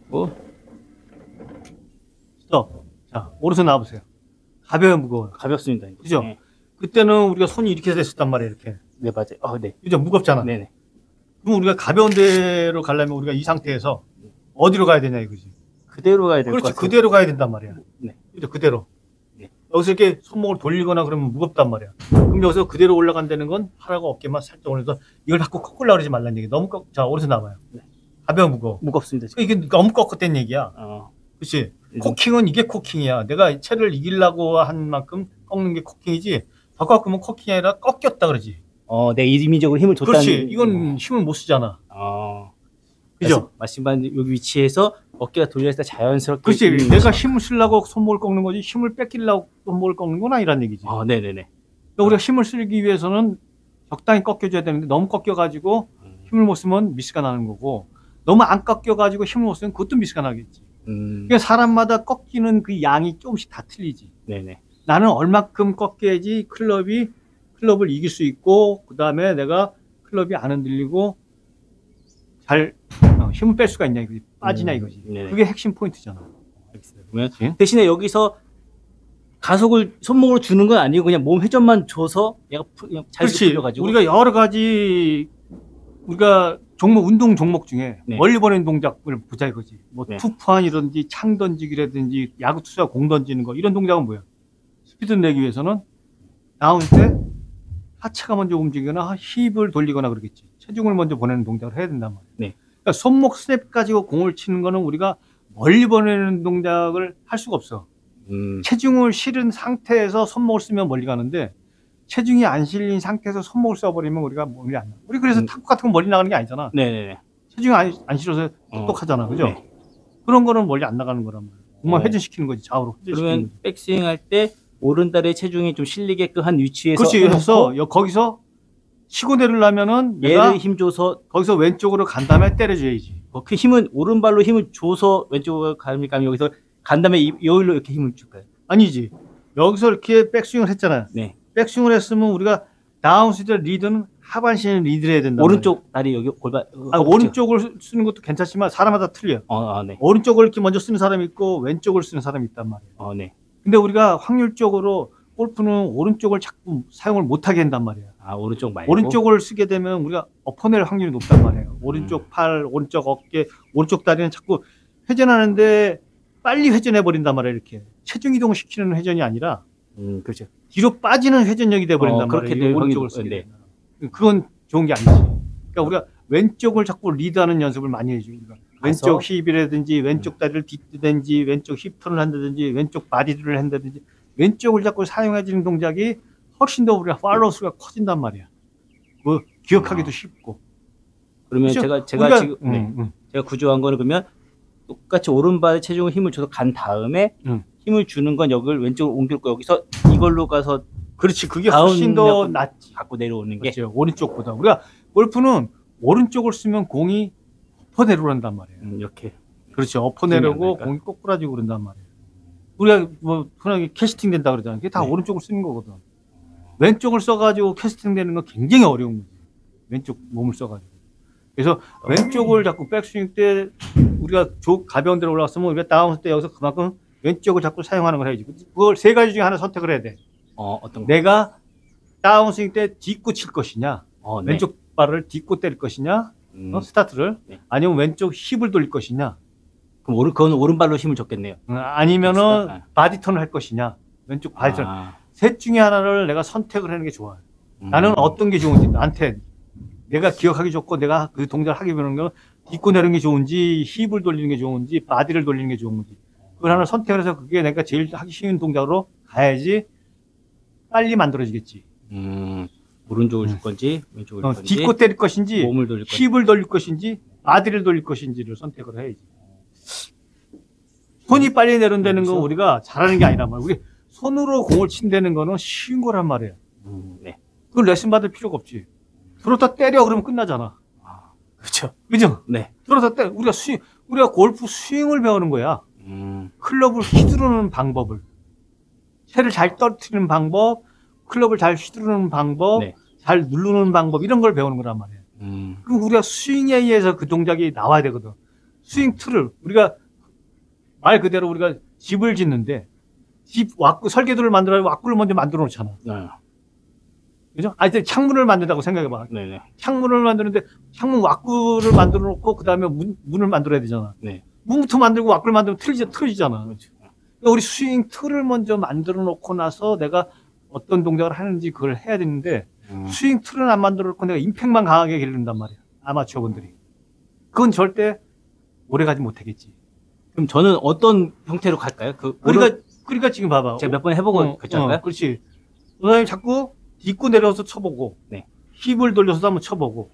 어? 스톱. 자, 오른손 나와보세요. 가벼워요, 무거워요? 가볍습니다. 그죠? 네. 그때는 우리가 손이 이렇게 됐었단 말이에요, 이렇게. 네, 맞아요. 네. 그죠? 무겁잖아. 네네. 그럼 우리가 가벼운 데로 가려면 우리가 이 상태에서 어디로 가야 되냐 이거지. 그대로 가야 될 것 그렇지, 같아요. 그대로 가야 된단 말이야. 네. 그죠? 그대로. 네. 여기서 이렇게 손목을 돌리거나 그러면 무겁단 말이야. 그럼 여기서 그대로 올라간다는 건 팔하고 어깨만 살짝 올려서 이걸 자꾸 꺾으려고 그러지 말라는 얘기. 너무 자, 오른손 나와요. 네. 가벼워, 무거워. 무겁습니다. 지금. 이게 너무 꺾었다는 얘기야. 그렇지. 코킹은 이게 코킹이야. 내가 채를 이기려고 한 만큼 꺾는 게 코킹이지. 더 꺾으면 코킹이 아니라 꺾였다 그러지. 내 인위적으로 힘을 줬다는. 그렇지. 이건 힘을 못 쓰잖아. 그죠? 말씀하신 여기 위치에서 어깨가 돌려있다 자연스럽게. 그렇지. 내가 힘을 쓰려고 손목을 꺾는 거지 힘을 뺏기려고 손목을 꺾는 건 아니란 얘기지. 네네네. 그러니까 우리가 힘을 쓰기 위해서는 적당히 꺾여줘야 되는데 너무 꺾여가지고 힘을 못 쓰면 미스가 나는 거고 너무 안 꺾여가지고 힘을 못 쓰면 그것도 미스가 나겠지. 그러니까 사람마다 꺾이는 그 양이 조금씩 다 틀리지. 네네. 나는 얼마큼 꺾여야지 클럽을 이길 수 있고 그 다음에 내가 클럽이 안 흔들리고 잘 힘을 뺄 수가 있냐 이거지. 빠지냐 이거지. 네네. 그게 핵심 포인트잖아. 그러면 대신에 여기서 가속을 손목으로 주는 건 아니고 그냥 몸 회전만 줘서 얘가 그냥 잘 풀려가지고. 우리가 여러 가지 우리가 운동 종목 중에 네. 멀리 보내는 동작을 보자 이거지. 뭐 네. 투푸한이라든지 창 던지기라든지 야구 투수가 공 던지는 거 이런 동작은 뭐야? 스피드 내기 위해서는 나올 때 하체가 먼저 움직이거나 힙을 돌리거나 그러겠지. 체중을 먼저 보내는 동작을 해야 된단 말이야. 네. 그러니까 손목 스냅 가지고 공을 치는 거는 우리가 멀리 보내는 동작을 할 수가 없어. 체중을 실은 상태에서 손목을 쓰면 멀리 가는데 체중이 안 실린 상태에서 손목을 써버리면 우리가 멀리 안 나. 우리 그래서 탁구 같은 건 멀리 나가는 게 아니잖아. 네네네. 체중이 안 실어서 똑똑하잖아. 그죠? 네. 그런 거는 멀리 안 나가는 거란 말이야. 공만 어. 회전시키는 거지. 좌우로. 그러면 백스윙 할 때 오른다리에 체중이 좀 실리게끔 한 위치에서. 그렇지. 그래서 거기서 치고 내리려면은 내가 얘를 힘줘서 거기서 왼쪽으로 간 다음에 때려줘야지. 그 힘은 오른발로 힘을 줘서 왼쪽으로 갑니까? 여기서 간 다음에 여기로 이렇게 힘을 줄까요? 아니지. 여기서 이렇게 백스윙을 했잖아요. 네. 백스윙을 했으면 우리가 다운스윙 리드는 하반신을 리드를 해야 된다. 오른쪽 다리 여기 골반. 오른쪽을 쓰는 것도 괜찮지만 사람마다 틀려. 네. 오른쪽을 이렇게 먼저 쓰는 사람이 있고 왼쪽을 쓰는 사람이 있단 말이에요. 네. 근데 우리가 확률적으로 골프는 오른쪽을 자꾸 사용을 못하게 한단 말이에요. 오른쪽 말고. 오른쪽을 쓰게 되면 우리가 엎어낼 확률이 높단 말이에요. 오른쪽 팔, 오른쪽 어깨, 오른쪽 다리는 자꾸 회전하는데 빨리 회전해 버린단 말이에요. 이렇게 체중 이동을 시키는 회전이 아니라 그렇죠. 뒤로 빠지는 회전력이 돼 버린단 그렇게 말이에요. 될 오른쪽을 확률이 쓰게 되면. 그건 좋은 게 아니지. 그러니까 우리가 왼쪽을 자꾸 리드하는 연습을 많이 해줘요. 왼쪽 힙이라든지 왼쪽 다리를 딛든지 왼쪽 힙턴을 한다든지 왼쪽 바디를 한다든지 왼쪽을 자꾸 사용해주는 동작이 훨씬 더 우리가 팔로우 수가 커진단 말이야. 뭐 기억하기도 쉽고. 그러면 그렇죠? 제가 지금 제가 구조한 거는 그러면 똑같이 오른발에 체중을 힘을 줘서 간 다음에 힘을 주는 건 여기를 왼쪽으로 옮길 거 여기서 이걸로 가서. 그렇지. 그게 훨씬 더 낫지. 갖고 내려오는 게. 그렇죠. 오른쪽보다. 우리가 골프는 오른쪽을 쓰면 공이 엎어 내려온단 말이에요. 이렇게. 그렇죠. 엎어 내려오고 공이 꼬꾸라지고 그런단 말이에요. 우리가 뭐 흔하게 캐스팅 된다 그러잖아요. 그게 다 오른쪽을 쓰는 거거든. 왼쪽을 써가지고 캐스팅 되는 건 굉장히 어려운 거지. 왼쪽 몸을 써가지고. 그래서 왼쪽을 자꾸 백스윙 때 우리가 가벼운 데로 올라갔으면 우리가 다운스 때 여기서 그만큼 왼쪽을 자꾸 사용하는 걸 해야지. 그걸 세 가지 중에 하나 선택을 해야 돼. 어떤 거? 내가 다운스윙 때 딛고 칠 것이냐, 네. 왼쪽 발을 딛고 때릴 것이냐, 스타트를 아니면 왼쪽 힙을 돌릴 것이냐. 그럼 그건 오른발로 힘을 줬겠네요. 아니면은 바디턴을 할 것이냐, 왼쪽 바디턴. 셋 중에 하나를 내가 선택을 하는 게 좋아요. 나는 어떤 게 좋은지 나한테 내가 기억하기 좋고 내가 그 동작을 하기 위한 건 딛고 내리는 게 좋은지 힙을 돌리는 게 좋은지 바디를 돌리는 게 좋은지 그걸 하나 선택을 해서 그게 내가 제일 하기 쉬운 동작으로 가야지 빨리 만들어지겠지. 오른쪽을 줄 건지 왼쪽을 줄 건지 딛고 때릴 것인지 몸을 돌릴 건지 힙을 돌릴 것인지 바디를 돌릴 것인지를 선택을 해야지. 손이 빨리 내려온다는 건 우리가 잘하는 게 아니란 말이야. 우리 손으로 공을 친다는 거는 쉬운 거란 말이에요. 네. 그걸 레슨 받을 필요가 없지. 들어다 때려 그러면 끝나잖아. 그렇죠. 그죠? 네. 들어다 때려. 우리가 골프 스윙을 배우는 거야. 클럽을 휘두르는 방법을. 채를 잘 떨어뜨리는 방법, 클럽을 잘 휘두르는 방법, 잘 누르는 방법 이런 걸 배우는 거란 말이에요. 그럼 우리가 스윙에 의해서 그 동작이 나와야 되거든. 스윙 틀을 우리가 말 그대로 우리가 집을 짓는데 집 왁구 설계도를 만들어야 왁구를 먼저 만들어 놓잖아. 네. 그죠? 아니 창문을 만든다고 생각해 봐. 네네. 창문을 창문을 만드는데 창문 왁구를 만들어 놓고 그다음에 문을 만들어야 되잖아. 네. 문부터 만들고 왁구를 만들면 틀어지잖아. 그렇죠. 그러니까 우리 스윙 틀을 먼저 만들어 놓고 나서 내가 어떤 동작을 하는지 그걸 해야 되는데 스윙 틀은 안 만들어 놓고 내가 임팩트만 강하게 기른단 말이야. 아마추어분들이. 그건 절대 오래 가지 못하겠지. 그럼 저는 어떤 형태로 갈까요? 그러니까 지금 봐봐. 제가 몇 번 해보고 그랬잖아요. 그렇지. 선생님 자꾸 딛고 내려서 쳐보고, 네. 힙을 돌려서 한번 쳐보고,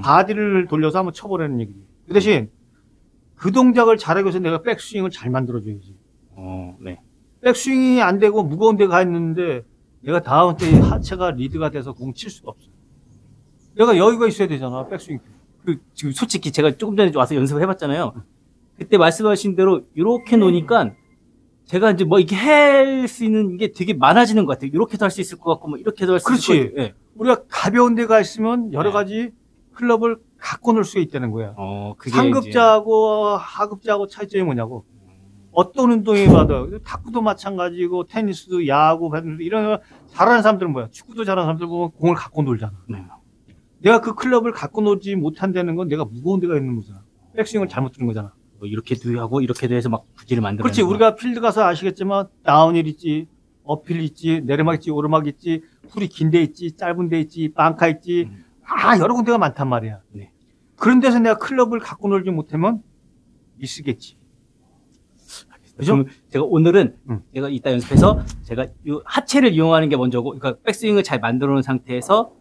바디를 돌려서 한번 쳐보라는 얘기지. 그 대신 그 동작을 잘하기 위해서 내가 백스윙을 잘 만들어줘야지. 네. 백스윙이 안 되고 무거운 데 가 있는데 내가 다음 때 하체가 리드가 돼서 공 칠 수가 없어. 내가 여유가 있어야 되잖아, 백스윙. 지금 솔직히 제가 조금 전에 와서 연습을 해봤잖아요. 그때 말씀하신 대로 이렇게 놓으니까 제가 이제 뭐 이렇게 할 수 있는 게 되게 많아지는 것 같아요. 이렇게도 할 수 있을 것 같고, 뭐 이렇게도 할 수 있을 것 그렇지. 같고. 네. 우리가 가벼운 데가 있으면 여러 가지 클럽을 갖고 놀 수가 있다는 거야. 그게 상급자하고 하급자하고 차이점이 뭐냐고. 어떤 운동에 봐도 탁구도 마찬가지고 테니스도 야구, 배드민턴 이런 거 잘하는 사람들은 뭐야? 축구도 잘하는 사람들 보면 공을 갖고 놀잖아. 네. 내가 그 클럽을 갖고 놀지 못한다는 건 내가 무거운 데가 있는 거잖아. 백스윙을 잘못 두는 거잖아. 뭐 이렇게도 하고 이렇게도 해서 막 구질을 만들어. 그렇지. 우리가 필드 가서 아시겠지만 다운힐 있지, 어필 있지, 내리막 있지, 오르막 있지, 풀이 긴 데 있지, 짧은 데 있지, 방카 있지. 여러 군데가 많단 말이야. 네. 그런 데서 내가 클럽을 갖고 놀지 못하면 미스겠지. 그죠? 그럼 제가 오늘은 응. 제가 이따 연습해서 제가 이 하체를 이용하는 게 먼저고, 그러니까 백스윙을 잘 만들어 놓은 상태에서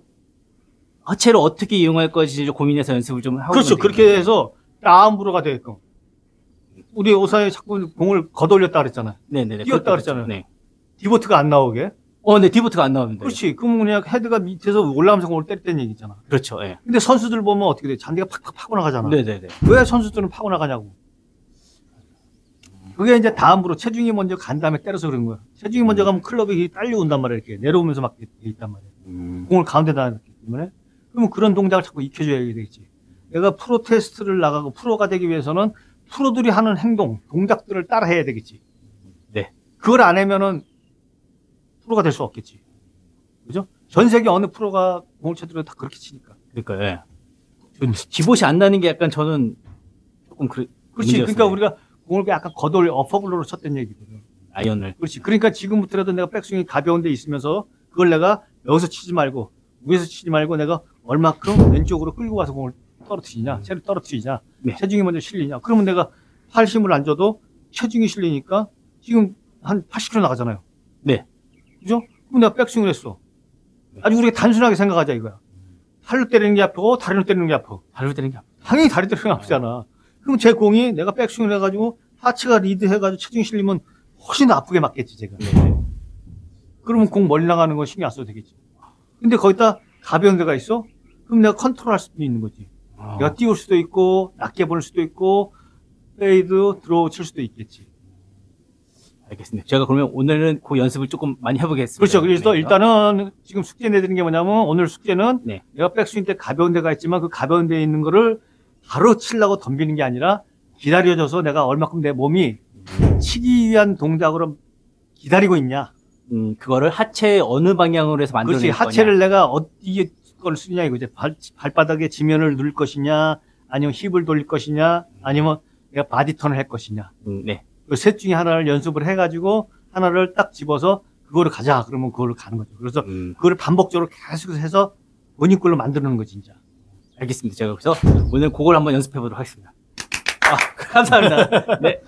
하체를 어떻게 이용할 것인지 좀 고민해서 연습을 좀 하고. 그렇죠. 그렇게 해서 다운브로가 되게끔. 우리 오사에 자꾸 공을 걷어올렸다 그랬잖아. 네네네. 뛰었다 그랬잖아요. 네. 디보트가 안 나오게. 네, 디보트가 안 나오는데. 그렇지. 그럼 그냥 헤드가 밑에서 올라가면서 공을 때렸다는 얘기잖아. 그렇죠. 예. 근데 선수들 보면 어떻게 돼? 잔디가 팍팍 파고 나가잖아. 네네네. 왜 선수들은 파고 나가냐고. 그게 이제 다음으로 체중이 먼저 간 다음에 때려서 그런 거야. 체중이 먼저 가면 클럽이 딸려온단 말이야. 이렇게 내려오면서 막 돼 있단 말이야. 공을 가운데다 놨기 때문에. 그러면 그런 동작을 자꾸 익혀줘야 되겠지. 내가 프로 테스트를 나가고 프로가 되기 위해서는 프로들이 하는 행동, 동작들을 따라 해야 되겠지. 네. 그걸 안 하면은 프로가 될 수 없겠지. 그죠? 전 세계 어느 프로가 공을 쳐들어도 다 그렇게 치니까. 그러니까 예. 디봇이 안 나는 게 약간 저는 조금 그렇지. 문제였어요. 그러니까 우리가 공을 약간 걷어올려 어퍼블로로 쳤던 얘기거든. 아이언을. 그렇지. 그러니까 지금부터라도 내가 백스윙이 가벼운 데 있으면서 그걸 내가 여기서 치지 말고 위에서 치지 말고 내가 얼마큼 왼쪽으로 끌고 가서 공을 떨어뜨리냐, 채를 떨어뜨리냐, 네. 체중이 먼저 실리냐. 그러면 내가 팔 힘을 안 줘도 체중이 실리니까 지금 한 80kg 나가잖아요. 네. 그죠? 그럼 내가 백스윙을 했어. 아주 우리가 단순하게 생각하자 이거야. 팔로 때리는 게 아프고 다리로 때리는 게 아파. 발로 때리는 게 아파. 당연히 다리 때리는 게 아프잖아. 그럼 제 공이 내가 백스윙을 해가지고 하체가 리드 해가지고 체중이 실리면 훨씬 더 아프게 맞겠지 제가. 네. 그러면 공 멀리 나가는 건 신경 안 써도 되겠지. 근데 거기다 가벼운 데가 있어? 그럼 내가 컨트롤할 수도 있는 거지. 내가 띄울 수도 있고 낮게 보낼 수도 있고 페이드 드로우 칠 수도 있겠지. 알겠습니다. 제가 그러면 오늘은 그 연습을 조금 많이 해보겠습니다. 그렇죠. 그래서 네. 일단은 지금 숙제 내드리는 게 뭐냐면 오늘 숙제는 네. 내가 백스윙 때 가벼운 데가 있지만 그 가벼운 데에 있는 거를 바로 치려고 덤비는 게 아니라 기다려줘서 내가 얼마큼 내 몸이 치기 위한 동작으로 기다리고 있냐. 그거를 하체 어느 방향으로 해서 만들어낼 그렇지. 거냐. 하체를 내가 어디에 걸 쓰냐 이거지. 발바닥에 지면을 누를 것이냐, 아니면 힙을 돌릴 것이냐, 아니면 내가 바디턴을 할 것이냐. 네. 그 셋 중에 하나를 연습을 해가지고 하나를 딱 집어서 그거를 가자. 그러면 그거를 가는 거죠. 그래서 그거를 반복적으로 계속해서 본인 걸로 만드는 거지 진짜. 알겠습니다. 제가 그래서 오늘 그걸 한번 연습해 보도록 하겠습니다. 감사합니다. 네.